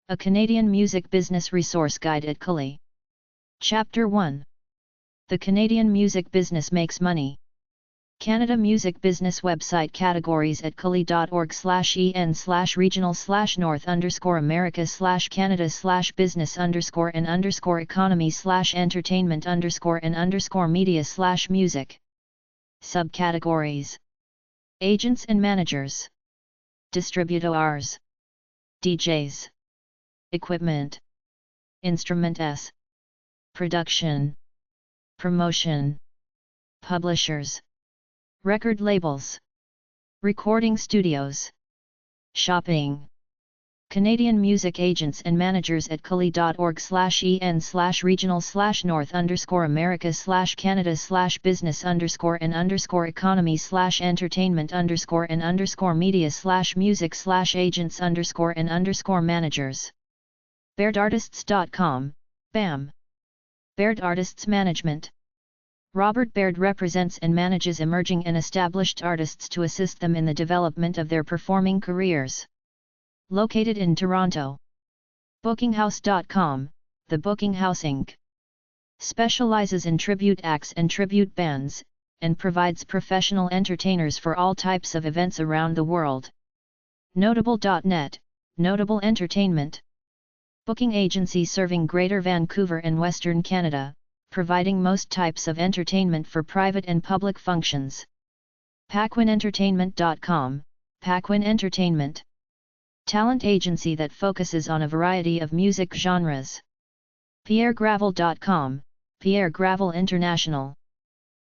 A Canadian Music Business Resource Guide at curlie. Chapter 1. The Canadian Music Business Makes Money. Canada Music Business Website Categories at curlie.org/en/regional/north_America/Canada/business_and_entertainment_and_media/music. Subcategories: Agents and Managers, Distributors, DJs, Equipment, Instruments, Production, Promotion, Publishers, Record Labels, Recording Studios, Shopping. Canadian Music Agents and Managers at curlie.org/en/regional/north_America/Canada/business_and_media/music/agents_and_managers. BairdArtists.com, BAM. Baird Artists Management. Robert Baird represents and manages emerging and established artists to assist them in the development of their performing careers. Located in Toronto. BookingHouse.com, The Booking House Inc. specializes in tribute acts and tribute bands, and provides professional entertainers for all types of events around the world. Notable.net, Notable Entertainment. Booking agency serving Greater Vancouver and Western Canada, providing most types of entertainment for private and public functions. PaquinEntertainment.com, Paquin Entertainment. Talent agency that focuses on a variety of music genres. PierreGravel.com, Pierre Gravel International.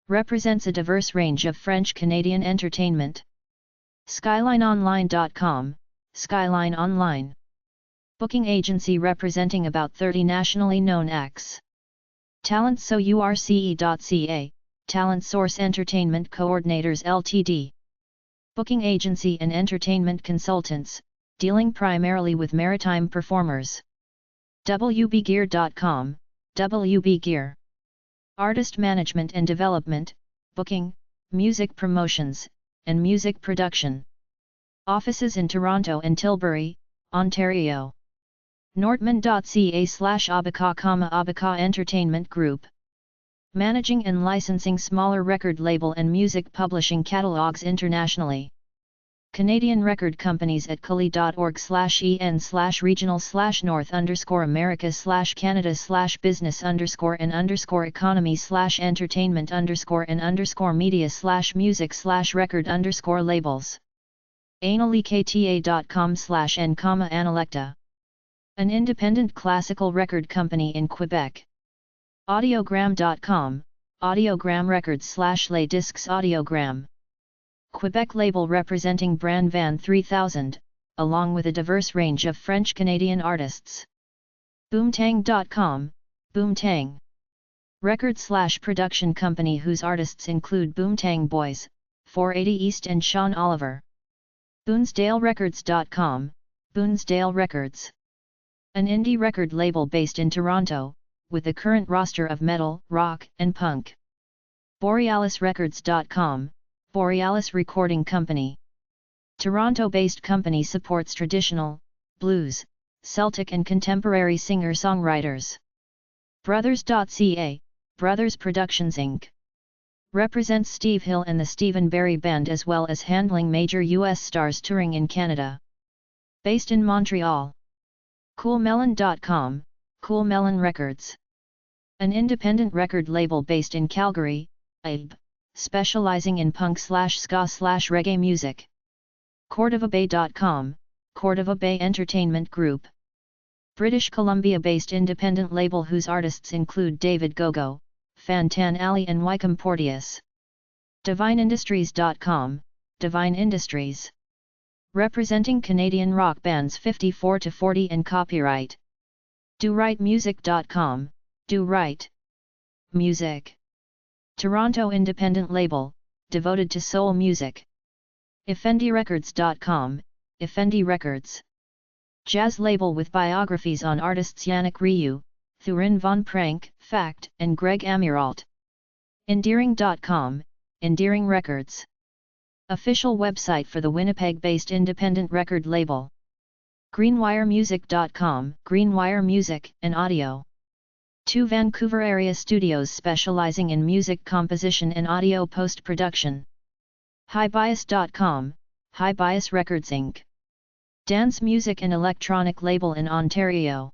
Represents a diverse range of French-Canadian entertainment. SkylineOnline.com, Skyline Online. Booking agency representing about 30 nationally known acts. TalentSource.ca, Talent Source Entertainment Coordinators Ltd. Booking agency and entertainment consultants, dealing primarily with maritime performers. WBGear.com, WB Gear. Artist management and development, booking, music promotions, and music production. Offices in Toronto and Tilbury, Ontario. Nortman.ca/Abacah, Entertainment Group. Managing and licensing smaller record label and music publishing catalogs internationally. Canadian record companies at curlie.org/en/regional/north_America/Canada/business_and_economy/entertainment_and_media/music/record_labels. Analekta.com/en-analecta. An independent classical record company in Quebec. Audiogram.com, Audiogram Records/Les Disques Audiogram. Quebec label representing brand Van 3000, along with a diverse range of French-Canadian artists. Boomtang.com, Boomtang. Record/production company whose artists include Boomtang Boys, 480 East and Sean Oliver. Boonsdalerecords.com, Boonsdale Records. An indie record label based in Toronto, with a current roster of metal, rock, and punk. BorealisRecords.com, Borealis Recording Company. Toronto-based company supports traditional, blues, Celtic and contemporary singer-songwriters. Brothers.ca, Brothers Productions Inc. Represents Steve Hill and the Stephen Barry Band as well as handling major U.S. stars touring in Canada. Based in Montreal. CoolMelon.com, Cool Melon Records. An independent record label based in Calgary, epub, specializing in punk/ska/reggae music. CordovaBay.com, Cordova Bay Entertainment Group. British Columbia-based independent label whose artists include David Gogo, Fantan Ali and Wycombe Porteous. DivineIndustries.com, Divine Industries. Representing Canadian rock bands 54 to 40 and copyright. DoRightMusic.com, Do Right Music. Toronto independent label, devoted to soul music. EffendiRecords.com, Effendi Records. Jazz label with biographies on artists Yannick Ryu, Thurin von Prank, Fact, and Greg Amirault. Endearing.com, Endearing Records. Official website for the Winnipeg-based independent record label. greenwiremusic.com, Greenwire Music and Audio. 2 Vancouver area studios specializing in music composition and audio post-production. highbias.com, High Bias Records Inc. Dance music and electronic label in Ontario.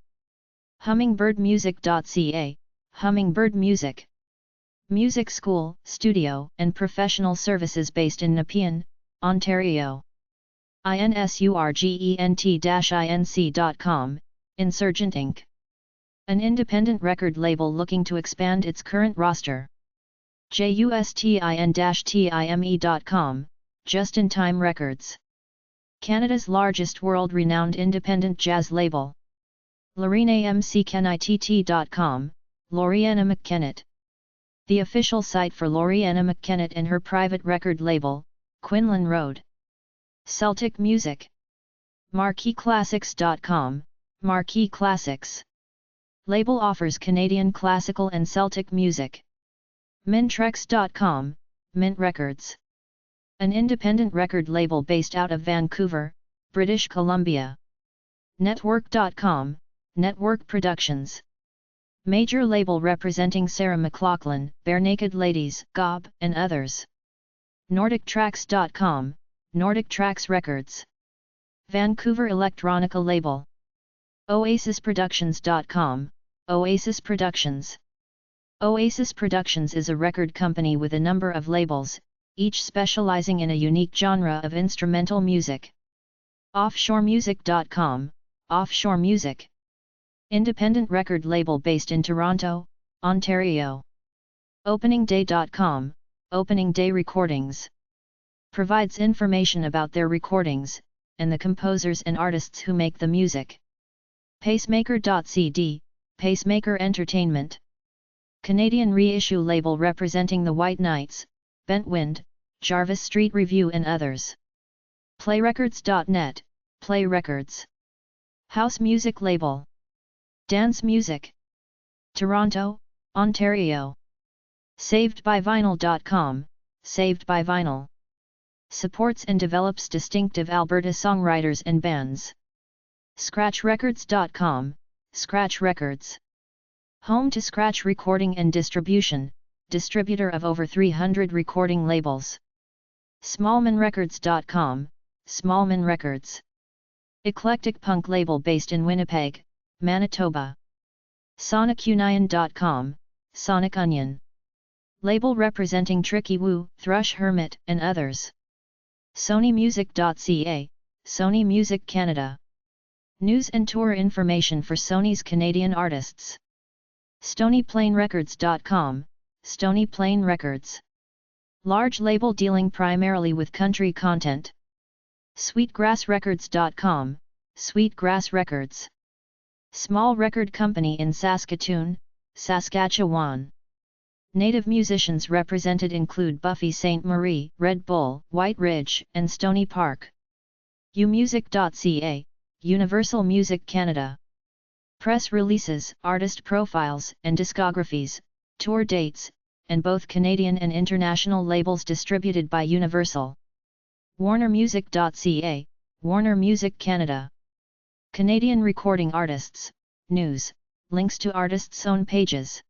hummingbirdmusic.ca, Hummingbird Music. Music school, studio, and professional services based in Nepean, Ontario. insurgent-inc.com, Insurgent Inc. An independent record label looking to expand its current roster. justin-time.com, Just in Time Records. Canada's largest world-renowned independent jazz label. lorienamckennett.com, Loriana McKennett. The official site for Loriana McKennett and her private record label, Quinlan Road. Celtic Music. marqueeclassics.com, Marquee Classics. Label offers Canadian classical and Celtic music. mintrex.com, Mint Records. An independent record label based out of Vancouver, British Columbia. network.com, Network Productions. Major label representing Sarah McLachlan, Barenaked Ladies, Gob, and others. nordictracks.com, Nordic Tracks Records. Vancouver electronica label. oasisproductions.com, Oasis Productions. Oasis Productions is a record company with a number of labels, each specializing in a unique genre of instrumental music. offshoremusic.com, Offshore Music. Independent record label based in Toronto, Ontario. openingday.com, Opening Day Recordings. Provides information about their recordings, and the composers and artists who make the music. pacemaker.cd, Pacemaker Entertainment. Canadian reissue label representing the White Knights, Bent Wind, Jarvis Street Review and others. playrecords.net, Play Records. House music label. Dance Music. Toronto, Ontario. savedbyvinyl.com, Saved by Vinyl. Supports and develops distinctive Alberta songwriters and bands. scratchrecords.com, Scratch Records. Home to Scratch recording and distribution, distributor of over 300 recording labels. smallmanrecords.com, Smallman Records. Eclectic punk label based in Winnipeg, Manitoba. sonicunion.com, Sonic Onion. Label representing Tricky Woo, Thrush Hermit, and others. sonymusic.ca, Sony Music Canada. News and tour information for Sony's Canadian artists. stonyplainrecords.com, Stony Plain Records. Large label dealing primarily with country content. sweetgrassrecords.com, Sweetgrass Records. Small record company in Saskatoon, Saskatchewan. Native musicians represented include Buffy St. Marie, Red Bull, White Ridge, and Stony Park. umusic.ca, Universal Music Canada. Press releases, artist profiles and discographies, tour dates, and both Canadian and international labels distributed by Universal. warnermusic.ca, Warner Music Canada. Canadian recording artists, news, links to artists' own pages.